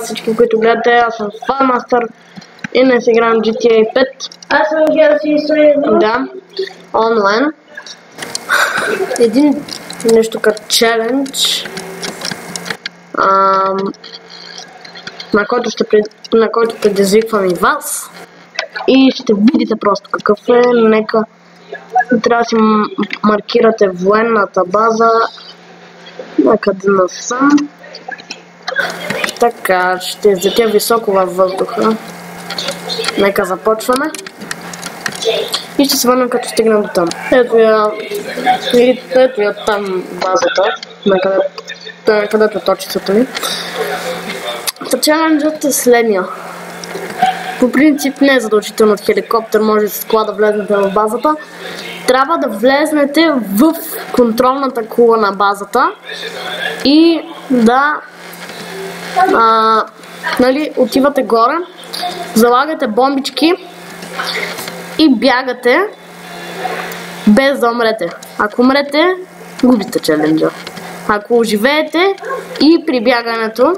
Всички, които гледате, аз съм Farmaster и днес играем GTA 5. Аз съм Геосис. Да, онлайн. Един нещо като челендж, на който предизвиквам и вас. И ще видите просто какъв е. Нека трябва да си маркирате военната база. Някъде насам. Така, ще излетя високо във въздуха. Нека започваме. И ще се върнем като стигнем до там. Ето я там базата, където е точицата ми. Челенджът е следния. По принцип не е задължително от хеликоптер, може с кола да влезнете в базата. Трябва да влезнете в контролната кула на базата и да отивате горе, залагате бомбички и бягате без да умрете. Ако умрете, губите челенджа. Ако оживеете и при бягането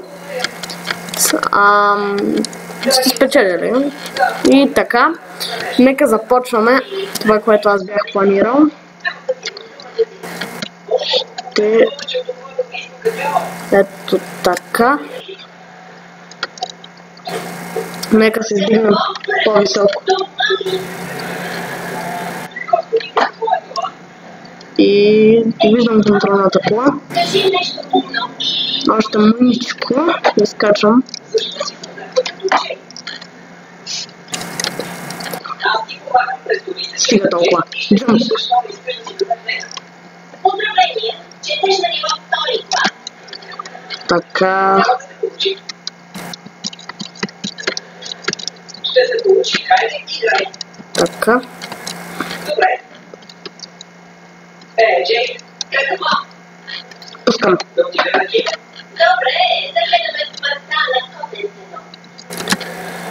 сте спечелили. И така, нека започваме това, което аз бях планирал. Ето така. Нека се издигнем по-високо. И виждам контролната кола. Още мъничко да скачам. Стига толкова. Джумп. Така. Така. Пускам.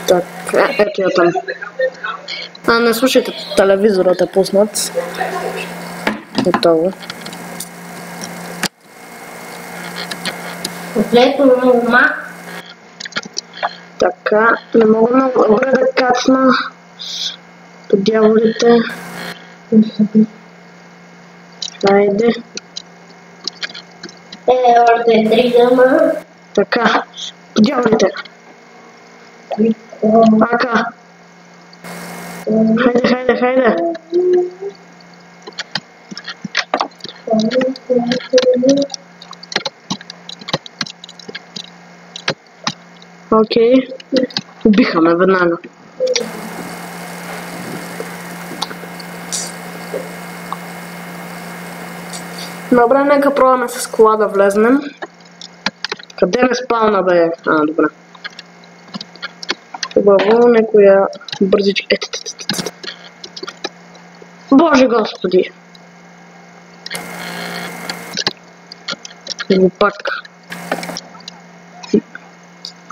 Така, ето я там. Не слушайте телевизора да пуснат. Готово. Така, не мога много добре да кацна по дяволите. Хайде. Още тригама. Така, по дяволите. Ака. Хайде. Окей. Убиха ме веднага. Добре, нека пробваме с кола да влезнем. Къде ме спална, бе? Добре. Хубаво, некоя бързичка. Боже господи! Глупак.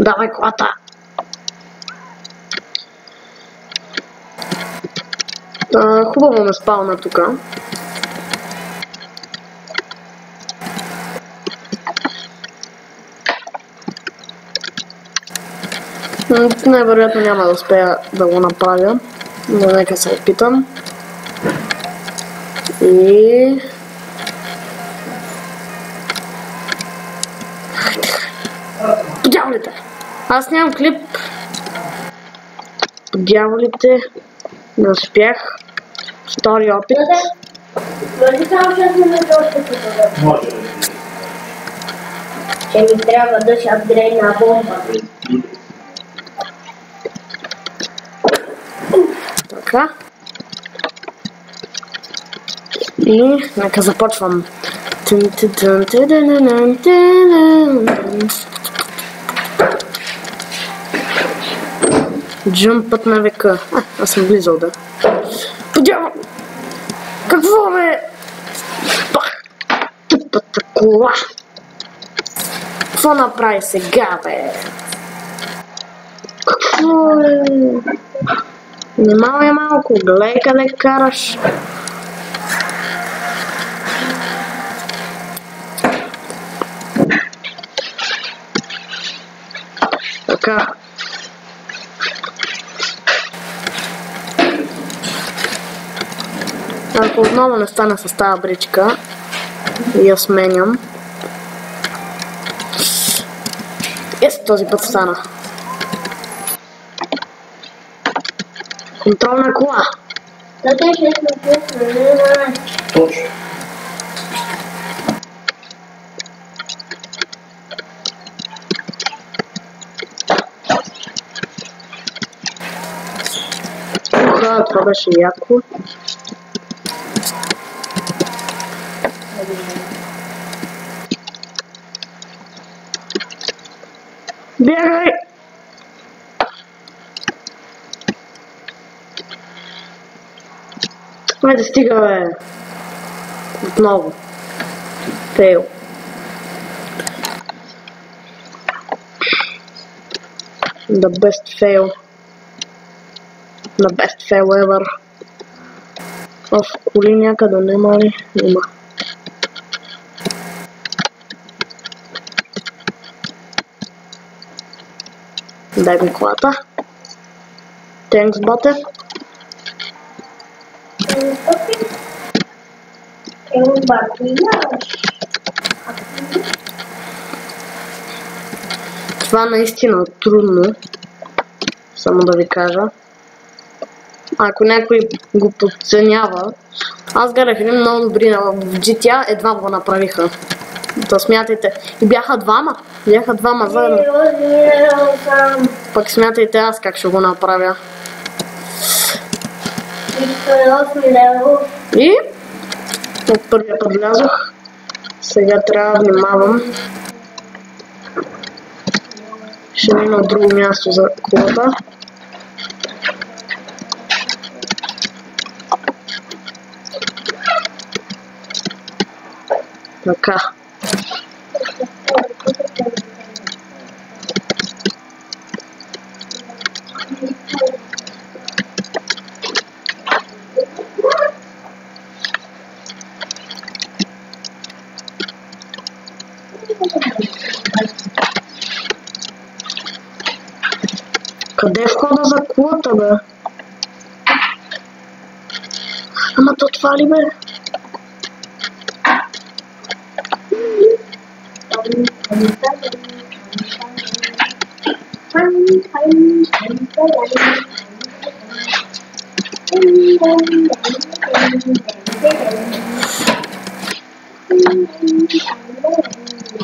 Давай колата! Хубаво ме спална тука. Най-вероятно няма да успея да го направя, но нека се опитам. И... Дяволите! Аз нямам клип. Дяволите. Не успях. Втори опит. Може. Ще ми трябва да се апгрейдна бомба. Така. И нека започвам. Джъмпът на века. Аз съм близо, да. Подявам! Какво бе? Тъпата кола! Какво направи сега, бе? Какво е? Внимавай малко, гледай къде караш. Така. Ако отново не стане с тази бричка и я сменям. Този път стана. Контролна кола. Точно. Това беше яко. Бягай! Хайде, стига, бе! Отново. Фейл. The best fail. The best fail ever. В коли някъде нема ли? Нема. Дай ми колата. Thanks, бате. Това наистина е трудно. Само да ви кажа. Ако някой го подценява, аз гледах един много добри в GTA, едва го направиха. Да смятайте. И бяха двама заедно. Пък смятайте аз как ще го направя. И от първия път влязох. Сега трябва да внимавам. Ще мина от друго място за колата. Така. Къде е входа за колата, бе? Ама то това ли, бе?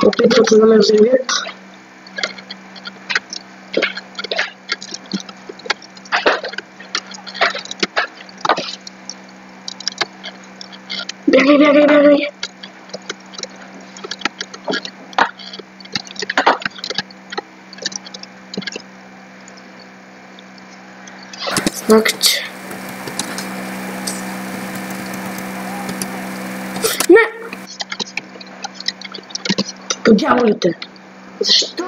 Опитват се да ме взривят. Бягай! Значи. Не! По дяволите! Защо?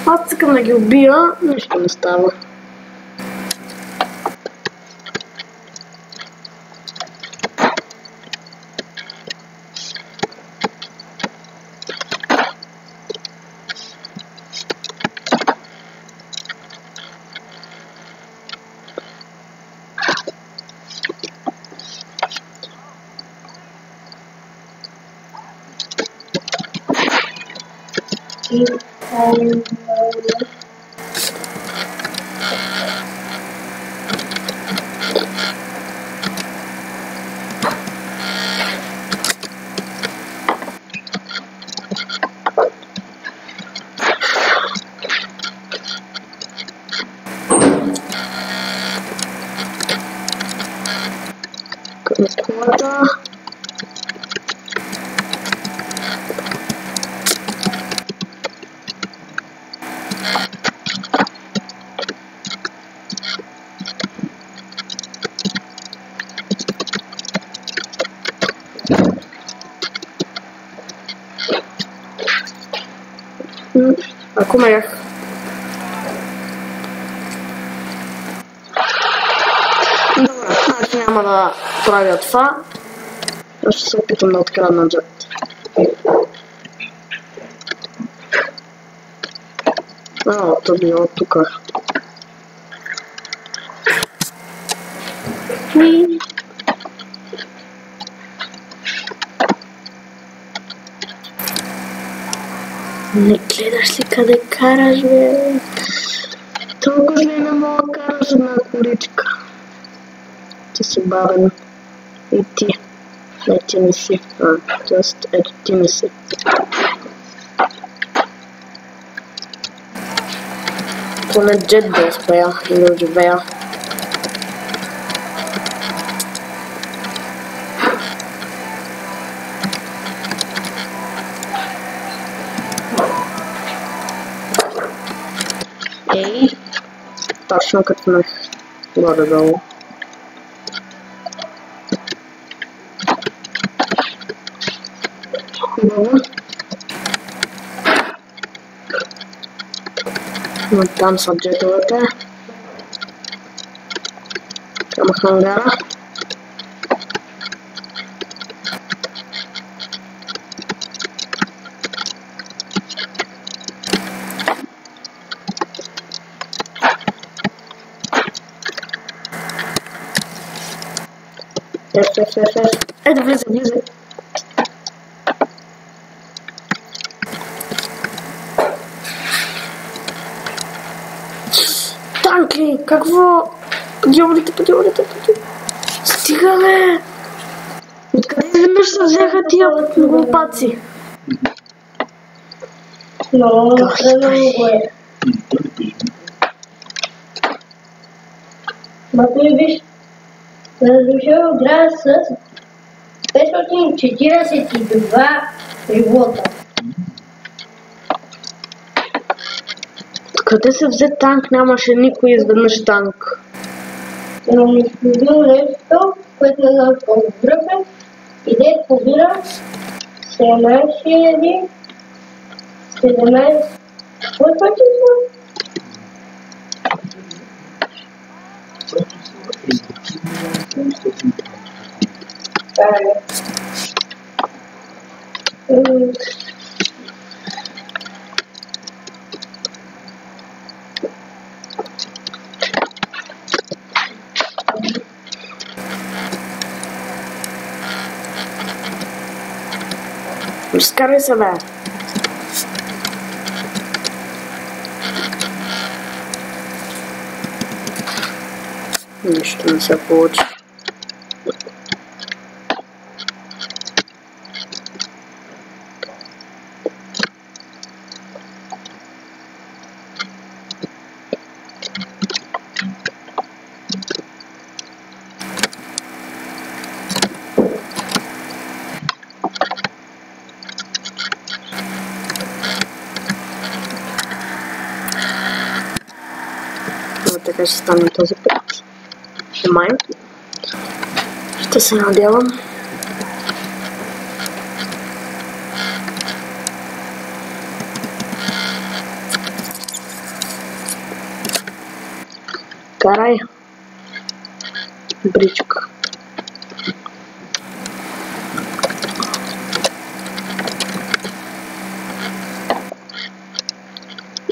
Аз искам да ги убия, нищо не става. Колата. Ако мерях. Добре, значи няма да правя това. Аз ще се опитам да открадна джет. То било тук. Не гледаш ли къде караш, бе? Толкова ли не мога да караш една количка? Ти си бавен. И ти. Не, ти не си. Тоест, ето ти не си. Поне джет да успея и да оживея. Ей, точно като ме горе-долу. Хубаво. Но там са джетовете. Към хангара. Ето, влизай. Танки, какво? Подиолите. Стига, бе! Откъде изведнъж се взеха тия глупаци? Много го е. Мато и виж, разрушил град с 542 живота. Къде се взе танк? Нямаше никой изведнъж танк. Но ми изпробил нещо, което не знам какво връхне. Иде побира 17 какво е това число? Изкарай се, бе! Нищо не се получи. Така ще стане този път. Май. Ще се надявам. Карай. Бричка.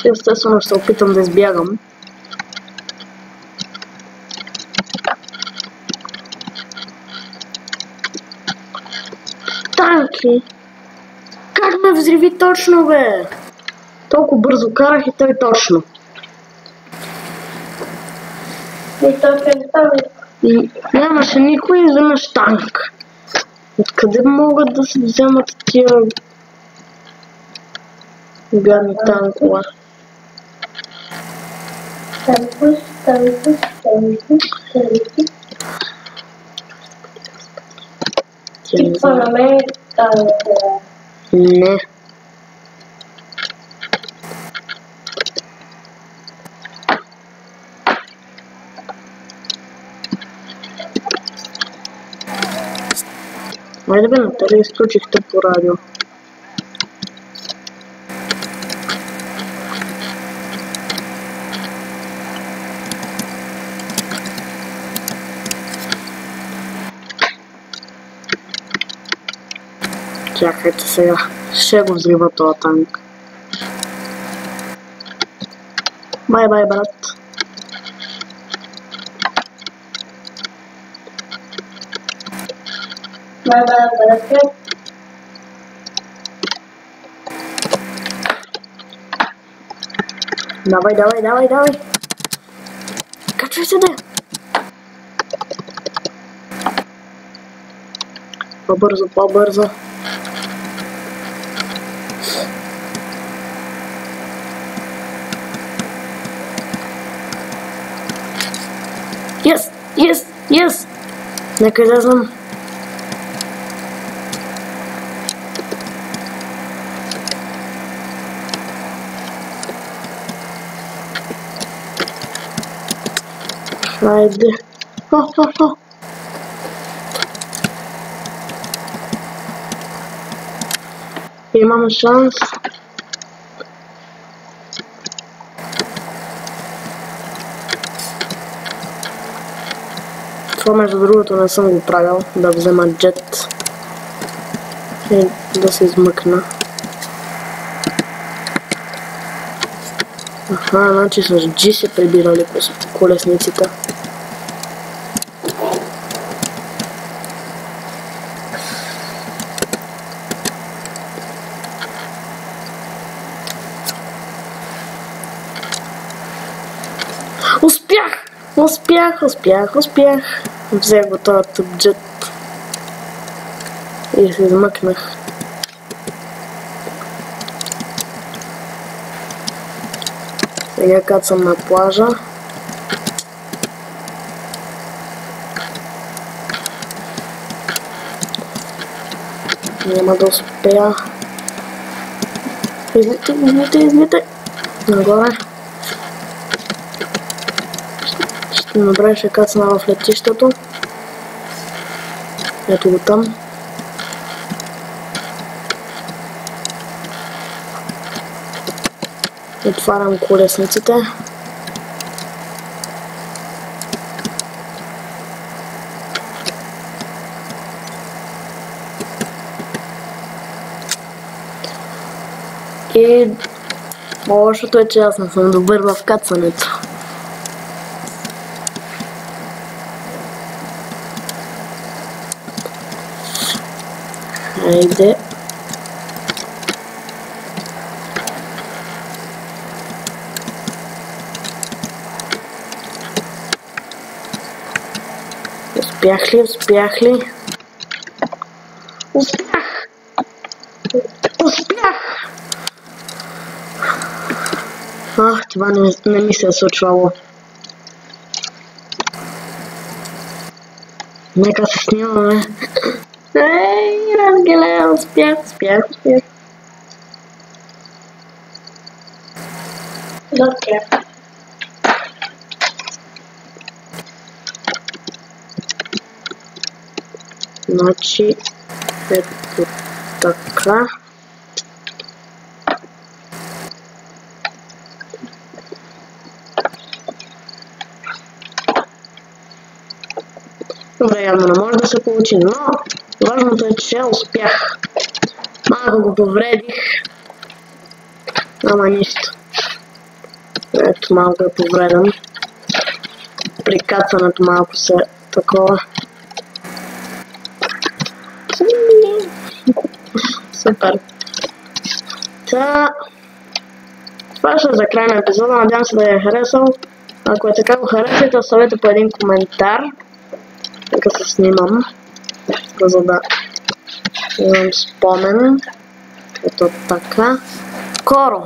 Естествено ще се опитам да избягам. Танки! Как ме взриви точно, бе? Толкова бързо карах и той точно. И точно Нямаше никой изведнъж танк. Откъде могат да се вземат тия гадни танкове? Танки. Типа на мен Не. Айде бе, натали изключихте по радио. Чакайте сега. Ще го взрива този танк. Бай, брат. Бай, брат. Давай. Качай сюда. Побързо. Yes! Нека излезнем. Хайде. Хо. Имаме шанс. Това между другото не съм го правил, да взема джет и да се измъкна. Аха, значи с G се прибирали колесниците. Успях. Взех го този тъпджет и се измъкнах. Сега кацам на плажа. Няма да успея. Излитай. Нагоре. Добре, ще кацна в летището. Ето го там. Отварям колесниците. И лошото е, че аз не съм добър в кацането. Хайде. Успях ли? Успях! Ах, това не ми се е случвало. Нека се снимаме. Ей, разгеле, успях. Добре. Значи, ето така. Добре, явно не може да се получи, но важното е, че успях. Малко го повредих. Ама нищо. Ето малко е повреден. При кацането малко се такова. Супер. Това ще е за край на епизода. Надявам се да я е харесал. Ако е така, го харесайте, оставете по един коментар. Така се снимам, за да имам спомен. Ето така. Скоро!